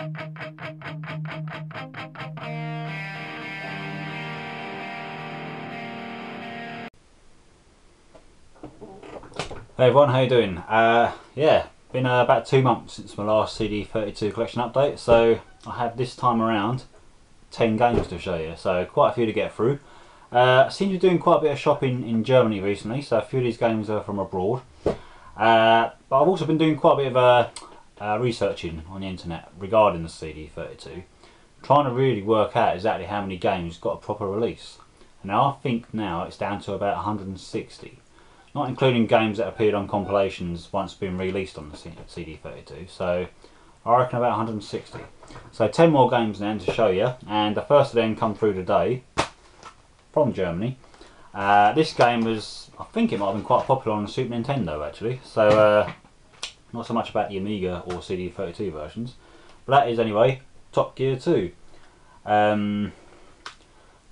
Hey everyone, how you doing? Yeah, been about 2 months since my last CD32 collection update, so I have this time around 10 games to show you, so quite a few to get through. I seem to be doing quite a bit of shopping in Germany recently, so a few of these games are from abroad. But I've also been doing quite a bit of researching on the internet regarding the CD32, trying to really work out exactly how many games got a proper release. Now I think now it's down to about 160. Not including games that appeared on compilations once being released on the CD32, so I reckon about 160. So 10 more games then to show you, and the first of them come through today from Germany. This game was, I think it might have been quite popular on the Super Nintendo actually, so not so much about the Amiga or CD32 versions, but that is anyway Top Gear 2. From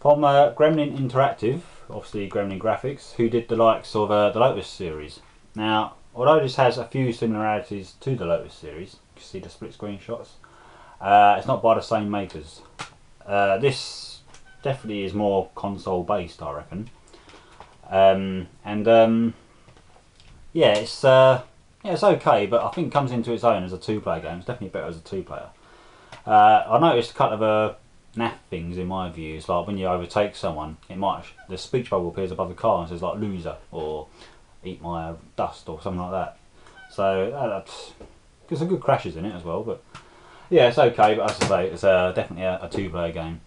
Gremlin Interactive, obviously Gremlin Graphics, who did the likes of the Lotus series. Now, although this has a few similarities to the Lotus series, you can see the split screen shots, it's not by the same makers. This definitely is more console based, I reckon. Yeah, it's okay, but I think it comes into its own as a two-player game. It's definitely better as a two-player. I noticed a couple of naff things in my view. It's like when you overtake someone, the speech bubble appears above the car and says like loser or eat my dust or something like that. So there's some good crashes in it as well, but yeah, it's okay. But as I say, it's definitely a two-player game.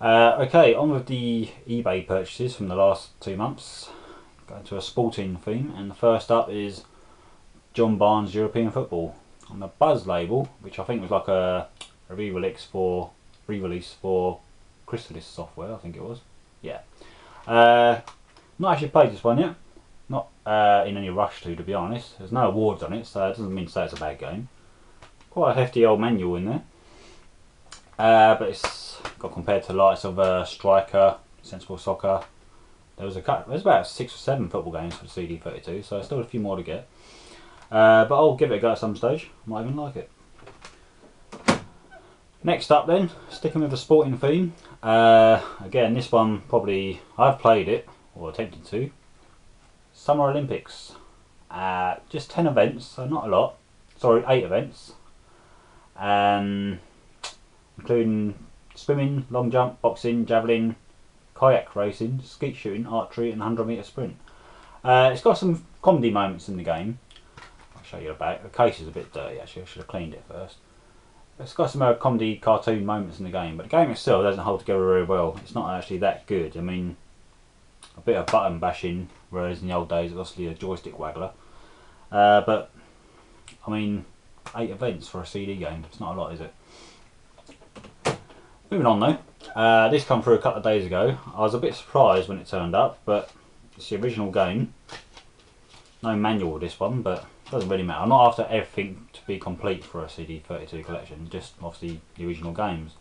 Okay, on with the eBay purchases from the last 2 months. Going to a sporting theme, and the first up is John Barnes European Football on the Buzz label, which I think was like a re-release for Chrysalis software, I think it was. Yeah. Not actually played this one yet. Not in any rush to be honest. There's no awards on it, so it doesn't mean to say it's a bad game. Quite a hefty old manual in there. But it's got compared to the likes of Striker, Sensible Soccer. There's about 6 or 7 football games for the CD32, so still a few more to get. But I'll give it a go at some stage. Might even like it. Next up then, sticking with the sporting theme, again this one probably, I've played it, or attempted to, Summer Olympics. Just 10 events, so not a lot, sorry 8 events, including swimming, long jump, boxing, javelin, kayak racing, skeet shooting, archery and 100-metre sprint. It's got some comedy moments in the game. I'll show you the back. The case is a bit dirty actually, I should have cleaned it first. It's got some comedy cartoon moments in the game, but the game itself doesn't hold together very well. It's not actually that good. I mean, a bit of button bashing, whereas in the old days it was obviously a joystick waggler. But, I mean, 8 events for a CD game, it's not a lot, is it? Moving on though, this come through a couple of days ago. I was a bit surprised when it turned up, but it's the original game. No manual with this one, but it doesn't really matter. I'm not after everything to be complete for a CD32 collection, just obviously the original games.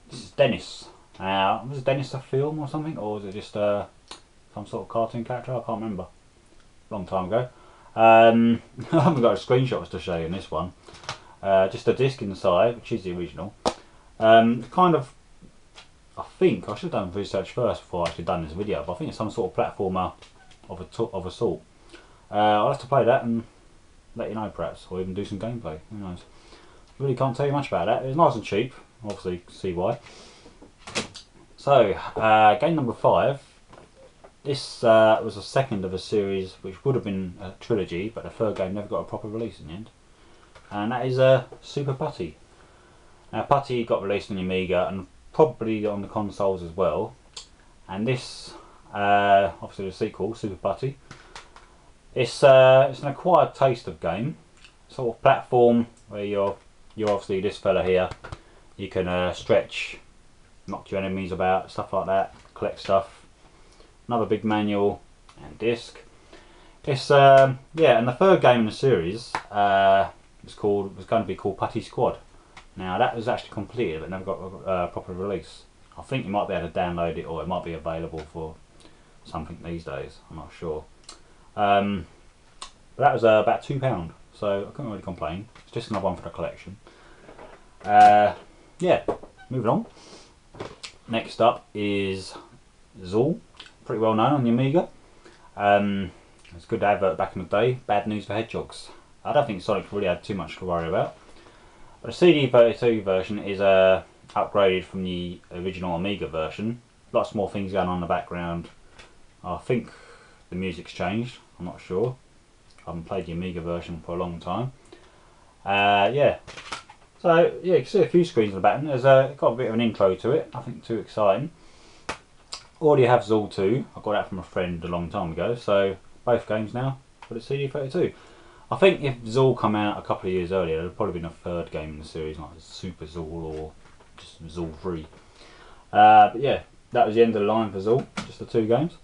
This is Dennis. Was Dennis a film or something, or was it just some sort of cartoon character? I can't remember. Long time ago. I haven't got screenshots to show you in this one. Just a disc inside, which is the original. Kind of, I think I should have done research first before I actually done this video, but I think it's some sort of platformer of a sort. I'll have to play that and let you know perhaps, or even do some gameplay, who knows. Really can't tell you much about that. It was nice and cheap, obviously you can see why. So, game number 5. This was the second of a series which would have been a trilogy, but the third game never got a proper release in the end. And that is Super Putty. Now Putty got released on the Amiga and probably on the consoles as well. And this, obviously the sequel, Super Putty. It's an acquired taste of game, sort of platform where you're obviously this fella here. You can stretch, knock your enemies about, stuff like that, collect stuff. Another big manual and disc. It's yeah, and the third game in the series was going to be called Putty Squad. Now that was actually completed but never got a proper release. I think you might be able to download it, or it might be available for something these days. I'm not sure. But that was about £2, so I couldn't really complain. It's just another one for the collection. Yeah, moving on. Next up is Zool, pretty well known on the Amiga. It's a good advert back in the day. Bad news for hedgehogs. I don't think Sonic really had too much to worry about. But the CD32 version is upgraded from the original Amiga version. Lots more things going on in the background. I think the music's changed, I'm not sure. I haven't played the Amiga version for a long time. Yeah. So yeah, you can see a few screens in the back. There's got a bit of an intro to it, nothing too exciting. Already have Zool 2, I got that from a friend a long time ago, so both games now for the CD32. I think if Zool come out a couple of years earlier, there would probably been a third game in the series, like Super Zool or just Zool 3. But yeah, that was the end of the line for Zool, just the 2 games.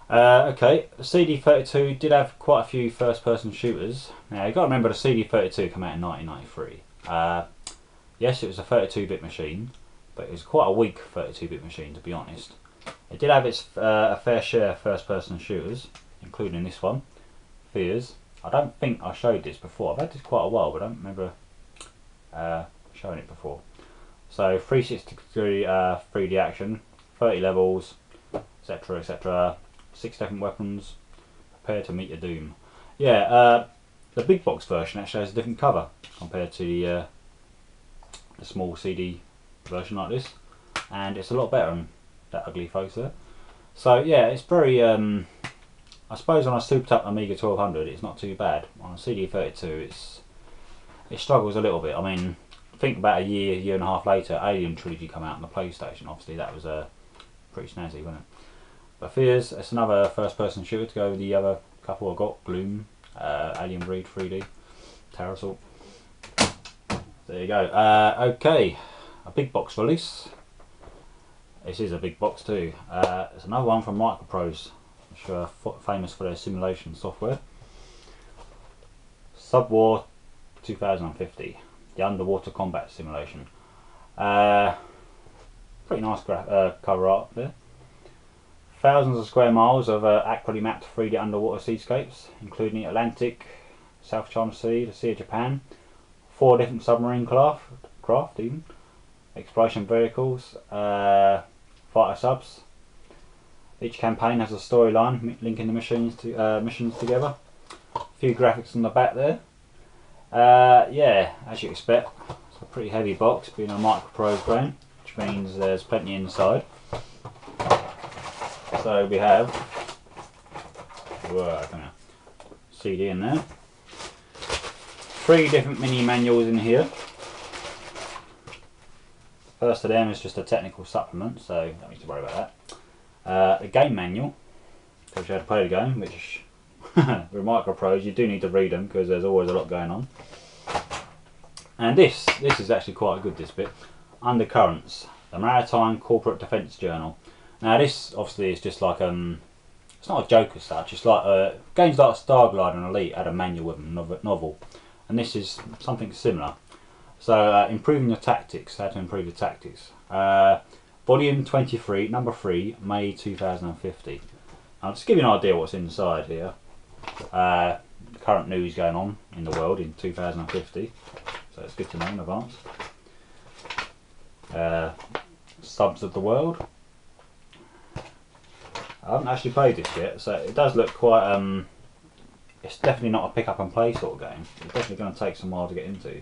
Okay, the CD32 did have quite a few first person shooters. Now you've got to remember the CD32 came out in 1993. Yes, it was a 32-bit machine, but it was quite a weak 32-bit machine, to be honest. It did have its a fair share of first person shooters, including this one, Fears. I don't think I showed this before. I've had this quite a while, but I don't remember showing it before. So 360 degree 3D action, 30 levels, etc, etc. 6 different weapons, prepare to meet your doom. Yeah, the big box version actually has a different cover compared to the small CD version like this, and it's a lot better than that ugly face there. So yeah, it's very I suppose on a souped up Amiga 1200 it's not too bad. On a CD32 it struggles a little bit. I mean, think about a year and a half later, Alien Trilogy come out on the PlayStation. Obviously that was pretty snazzy, wasn't it? But Fears, it's another first person shooter to go with the other couple I got, Gloom, Alien Breed 3D, Terror Assault. There you go. Okay, a big box release. This is a big box too. It's another one from Microprose, which are famous for their simulation software. Subwar 2050, the underwater combat simulation. Pretty nice cover art there. Thousands of square miles of accurately mapped 3D underwater seascapes, including the Atlantic, South China Sea, the Sea of Japan, 4 different submarine craft even, exploration vehicles, fighter subs. Each campaign has a storyline linking the missions together. A few graphics on the back there. Yeah, as you expect, it's a pretty heavy box, being a Microprose brand, which means there's plenty inside. So we have CD in there, 3 different mini manuals in here. First of them is just a technical supplement, so don't need to worry about that. The game manual, tells you how to play the game, which with Microprose you do need to read them because there's always a lot going on. And this is actually quite good, this bit. Undercurrents, the Maritime Corporate Defence Journal. Now this obviously is just like it's not a joke as such. It's like games like Starglide and Elite had a manual with them, novel, and this is something similar. So improving your tactics, how to improve your tactics. Volume 23, number 3, May 2050. I'll just give you an idea what's inside here. Current news going on in the world in 2050, so it's good to know in advance. Subs of the world. I haven't actually played this yet, so it does look quite it's definitely not a pick up and play sort of game. It's definitely going to take some while to get into,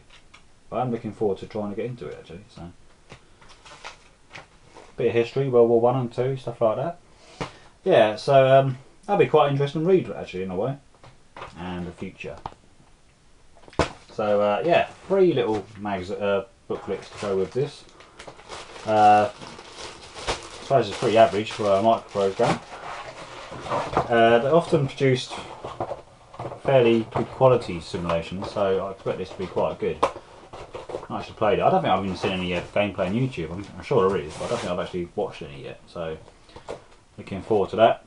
but I'm looking forward to trying to get into it actually. So bit of history, World War 1 and 2, stuff like that. Yeah, so that'll be quite an interesting read actually in a way, and the future. So yeah, 3 little booklets to go with this. I suppose it's pretty average for a Microprose game. They often produced fairly good quality simulations, so I expect this to be quite good. I actually played it. I don't think I've even seen any gameplay on YouTube. I'm sure there is, but I don't think I've actually watched any yet. So looking forward to that.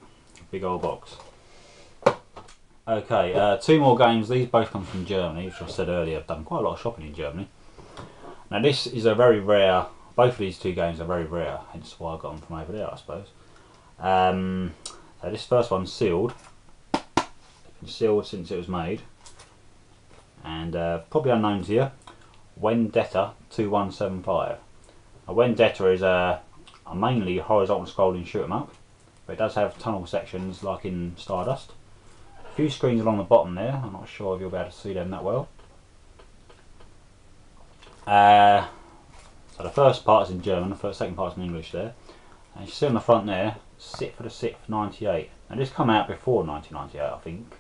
Big old box. Okay, 2 more games. These both come from Germany, which I said earlier. I've done quite a lot of shopping in Germany. Now this is a very rare. Both of these 2 games are very rare, hence why I got them from over there, I suppose. So this first one's sealed. It's been sealed since it was made, and probably unknown to you. Vendetta 2175. A Vendetta is a mainly horizontal scrolling shoot 'em up, but it does have tunnel sections like in Stardust. A few screens along the bottom there, I'm not sure if you'll be able to see them that well. So the first part is in German, the second part is in English there. And you see on the front there, Sit for the 6th 98. Now this come out before 1998 I think,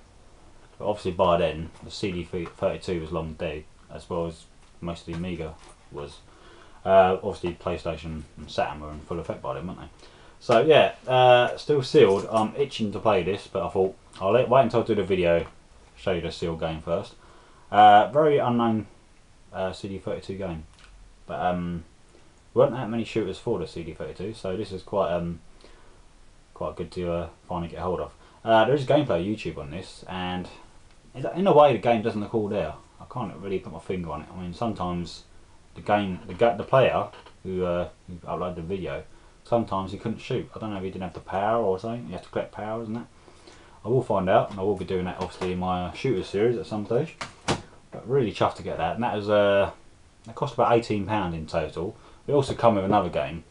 but obviously by then the CD32 was long dead, as well as most of the Amiga was. Obviously PlayStation and Saturn were in full effect by then, weren't they? So yeah, still sealed. I'm itching to play this, but I thought I'll wait until I do the video, show you the sealed game first. Very unknown CD32 game, but weren't that many shooters for the CD32, so this is quite good to finally get hold of. There is gameplay on YouTube on this, and in a way the game doesn't look all there. I can't really put my finger on it. I mean, sometimes the player who uploaded the video, sometimes he couldn't shoot. I don't know if he didn't have the power or something. You have to collect powers and that. I will find out, and I will be doing that obviously in my shooter series at some stage. But really chuffed to get that, and that was that cost about £18 in total. We also come with another game.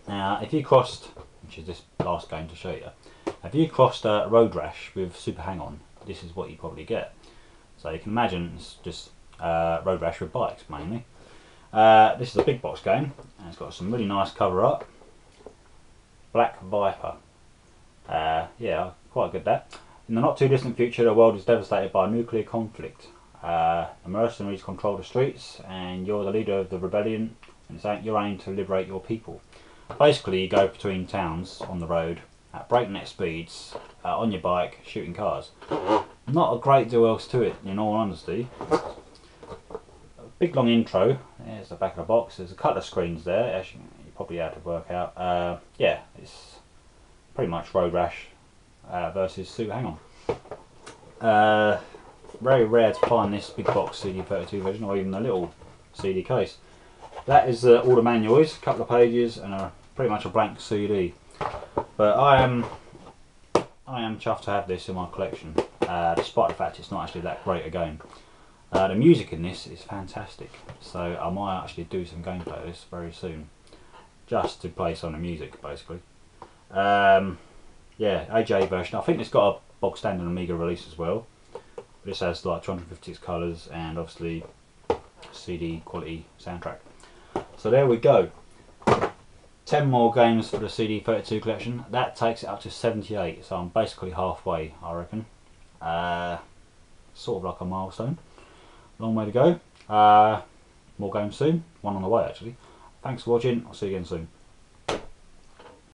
Now, if you crossed, which is this last game to show you, if you crossed Road Rash with Super Hang-On, this is what you probably get. So you can imagine it's just Road Rash with bikes mainly. This is a big box game, and it's got some really nice cover art. Black Viper. Yeah, quite good that. In the not too distant future, the world is devastated by a nuclear conflict. The mercenaries control the streets, and you're the leader of the rebellion, and it's your aim to liberate your people. Basically, you go between towns on the road at breakneck speeds on your bike, shooting cars. Not a great deal else to it, in all honesty. A big long intro. There's the back of the box. There's a couple of screens there, as you probably have to work out. Yeah, it's pretty much Road Rash versus Super Hang-On. Very rare to find this big box CD32 version, or even a little CD case. That is all the manuals, a couple of pages, and pretty much a blank CD. But I am chuffed to have this in my collection, despite the fact it's not actually that great a game. The music in this is fantastic, so I might actually do some gameplay of this very soon, just to play some of the music basically. Yeah, AJ version. I think it's got a bog standard Amiga release as well. This has like 256 colours and obviously CD quality soundtrack. So there we go. 10 more games for the CD32 collection. That takes it up to 78, so I'm basically halfway, I reckon. Sort of like a milestone. Long way to go. More games soon. One on the way actually. Thanks for watching. I'll see you again soon.